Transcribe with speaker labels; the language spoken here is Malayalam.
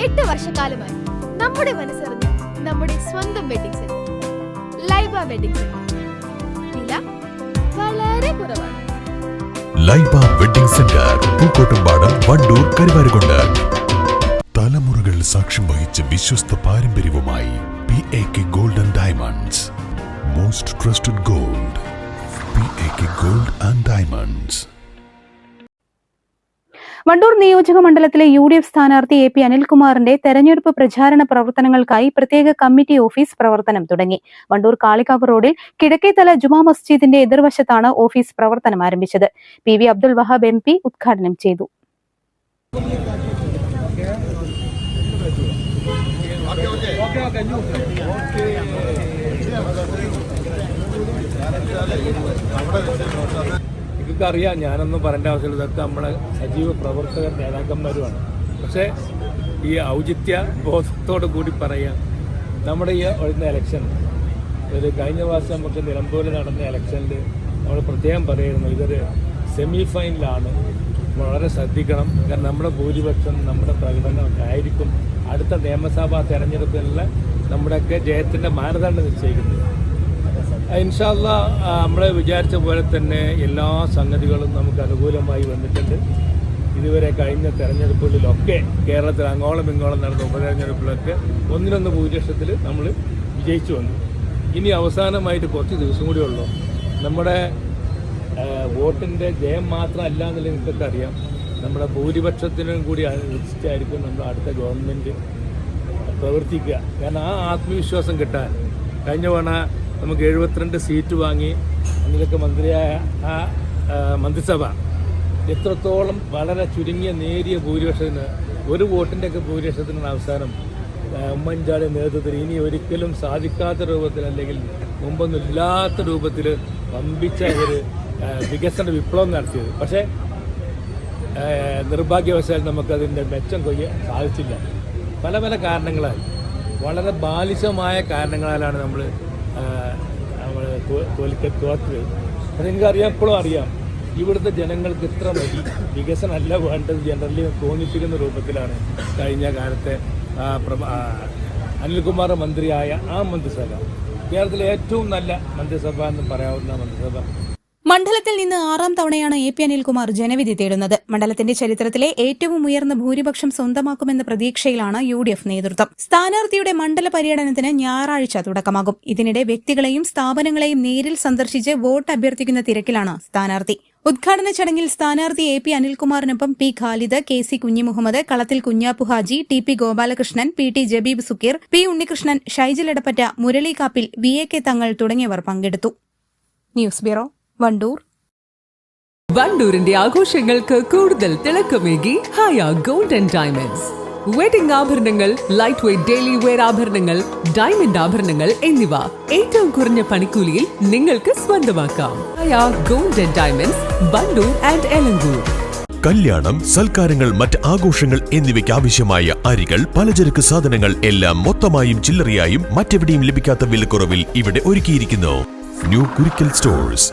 Speaker 1: 8 വർഷക്കാലമായി നമ്മുടെ മനസ്സറിഞ്ഞ് നമ്മുടെ സ്വന്തം wedding centre Laiba wedding centre. വില വളരെ കുറവാണ്.
Speaker 2: Laiba wedding centre, Pookkottumpadam, Wandoor, Karuvarakundu. തലമുറകൾ സാക്ഷ്യം വഹിച്ച വിശ്വസ്ത പാരമ്പര്യവുമായി PAK Gold and Diamonds. Most trusted gold. PAK Gold and Diamonds.
Speaker 3: Wandoor നിയോജക മണ്ഡലത്തിലെ UDF സ്ഥാനാർത്ഥി AP അനിൽകുമാറിന്റെ തെരഞ്ഞെടുപ്പ് പ്രചാരണ പ്രവർത്തനങ്ങൾക്കായി പ്രത്യേക കമ്മിറ്റി ഓഫീസ് പ്രവർത്തനം തുടങ്ങി. വണ്ടൂർ കാളികാവ് റോഡിൽ കിഴക്കേത്തല ജുമാ മസ്ജിദിന്റെ എതിർവശത്താണ് ഓഫീസ് പ്രവർത്തനം ആരംഭിച്ചത്. PV അബ്ദുൽ വഹാബ് MP ഉദ്ഘാടനം ചെയ്തു.
Speaker 4: എനിക്കറിയാം, ഞാനൊന്നും പറയേണ്ട ആവശ്യമില്ല. ഇതൊക്കെ നമ്മളെ സജീവ പ്രവർത്തകർ നേതാക്കന്മാരുമാണ്. പക്ഷേ ഈ ഔചിത്യ ബോധത്തോടു കൂടി പറയാം, നമ്മുടെ ഈ വരുന്ന ഇലക്ഷൻ, ഇത് കഴിഞ്ഞ വർഷം നമുക്ക് നിലമ്പൂരിൽ നടന്ന ഇലക്ഷനിൽ നമ്മൾ പ്രത്യേകം പറയുന്നു, ഇതൊരു സെമി ഫൈനലാണ്. വളരെ ശ്രദ്ധിക്കണം. കാരണം നമ്മുടെ ഭൂരിപക്ഷം, നമ്മുടെ പ്രകടനമൊക്കെ ആയിരിക്കും അടുത്ത നിയമസഭാ തെരഞ്ഞെടുപ്പിനുള്ള നമ്മുടെയൊക്കെ ജയത്തിൻ്റെ മാനദണ്ഡം നിശ്ചയിക്കുന്നത്. ഇൻഷാ അല്ലാഹ് നമ്മൾ വിചാരിച്ച പോലെ തന്നെ എല്ലാ സംഗതികളും നമുക്ക് അനുകൂലമായി വന്നിട്ടുണ്ട്. ഇതുവരെ കഴിഞ്ഞ തെരഞ്ഞെടുപ്പുകളിലൊക്കെ കേരളത്തിൽ അങ്ങോളം ഇങ്ങോളം നടന്ന ഉപതെരഞ്ഞെടുപ്പിലൊക്കെ 1-1 ഭൂരിപക്ഷത്തിൽ നമ്മൾ വിജയിച്ചു വന്നു. ഇനി അവസാനമായിട്ട് കുറച്ച് ദിവസം കൂടി ഉള്ളൂ. നമ്മുടെ വോട്ടിൻ്റെ ജയം മാത്രമല്ല എന്നുള്ളത് എനിക്കൊക്കെ അറിയാം. നമ്മുടെ ഭൂരിപക്ഷത്തിനും കൂടി അനുസരിച്ചായിരിക്കും നമ്മുടെ അടുത്ത ഗവൺമെൻറ് പ്രവർത്തിക്കുക. കാരണം ആ ആത്മവിശ്വാസം കിട്ടാൻ കഴിഞ്ഞ തവണ നമുക്ക് 72 സീറ്റ് വാങ്ങി അതിലൊക്കെ മന്ത്രിയായ ആ മന്ത്രിസഭ എത്രത്തോളം വളരെ ചുരുങ്ങിയ നേരിയ ഭൂരിപക്ഷത്തിന്, ഒരു വോട്ടിൻ്റെയൊക്കെ ഭൂരിപക്ഷത്തിനാണ് അവസാനം ഉമ്മൻചാണ്ടി നേതൃത്വത്തിൽ ഇനി ഒരിക്കലും സാധിക്കാത്ത രൂപത്തിൽ, അല്ലെങ്കിൽ മുമ്പൊന്നും ഇല്ലാത്ത രൂപത്തിൽ വമ്പിച്ച ഒരു വികസന വിപ്ലവം നടത്തിയത്. പക്ഷേ നിർഭാഗ്യവശാൽ നമുക്കതിൻ്റെ മെച്ചം കൊയ്യാൻ സാധിച്ചില്ല. പല പല കാരണങ്ങളാൽ, വളരെ ബാലിശമായ കാരണങ്ങളാലാണ് നമ്മൾ തോറ്റത്. അതെനിക്കറിയാം, എപ്പോഴും അറിയാം. ഇവിടുത്തെ ജനങ്ങൾക്ക് ഇത്ര മതി, വികസനമല്ല വേണ്ടത് ജനറലി തോന്നിപ്പിക്കുന്ന രൂപത്തിലാണ് കഴിഞ്ഞ കാലത്തെ അനിൽകുമാർ മന്ത്രിയായ ആ മന്ത്രിസഭ, കേരളത്തിലെ ഏറ്റവും നല്ല മന്ത്രിസഭ എന്ന് പറയാവുന്ന മന്ത്രിസഭ.
Speaker 3: മണ്ഡലത്തിൽ നിന്ന് 6ാം തവണയാണ് AP അനിൽകുമാർ ജനവിധി തേടുന്നത്. മണ്ഡലത്തിന്റെ ചരിത്രത്തിലെ ഏറ്റവും ഉയർന്ന ഭൂരിപക്ഷം സ്വന്തമാക്കുമെന്ന പ്രതീക്ഷയിലാണ് UDF നേതൃത്വം. സ്ഥാനാർത്ഥിയുടെ മണ്ഡല പര്യടനത്തിന് ഞായറാഴ്ച തുടക്കമാകും. ഇതിനിടെ വ്യക്തികളെയും സ്ഥാപനങ്ങളെയും നേരിൽ സന്ദർശിച്ച് വോട്ട് അഭ്യർത്ഥിക്കുന്ന തിരക്കിലാണ് സ്ഥാനാർത്ഥി. ഉദ്ഘാടന ചടങ്ങിൽ സ്ഥാനാർത്ഥി AP അനിൽകുമാറിനൊപ്പം P Khalid, KC Kunhimuhammad, കളത്തിൽ Kunjappu Haji, TP Gopalakrishnan, PT Jabeeb Sukkeer, P Unnikrishnan, Shyjil Edappatta, Murali Kappil, VAK തങ്ങൾ തുടങ്ങിയവർ പങ്കെടുത്തു. News bureau, Wandoor.
Speaker 5: വണ്ടൂരിന്റെ ആഘോഷങ്ങൾക്ക് കൂടുതൽ തിളക്കമേകി Haya gold and diamonds. Wedding ആഭരണങ്ങൾ, ലൈറ്റ് വെയ്റ്റ് ഡെയിലി വെയർ ആഭരണങ്ങൾ, ഡയമണ്ട് ആഭരണങ്ങൾ എന്നിവ ഏറ്റവും കുറഞ്ഞ പണിക്കൂലിയിൽ നിങ്ങൾക്ക് സ്വന്തമാക്കാം. Haya gold and diamonds, Wandoor and Elankur.
Speaker 2: കല്യാണം, സൽക്കാരങ്ങൾ, മറ്റ് ആഘോഷങ്ങൾ എന്നിവയ്ക്ക് ആവശ്യമായ അരികൾ, പലചരക്ക് സാധനങ്ങൾ എല്ലാം മൊത്തമായും ചില്ലറയായും മറ്റെവിടെയും ലഭിക്കാത്ത വിലക്കുറവിൽ ഇവിടെ ഒരുക്കിയിരിക്കുന്നു. New Kurikkal stores.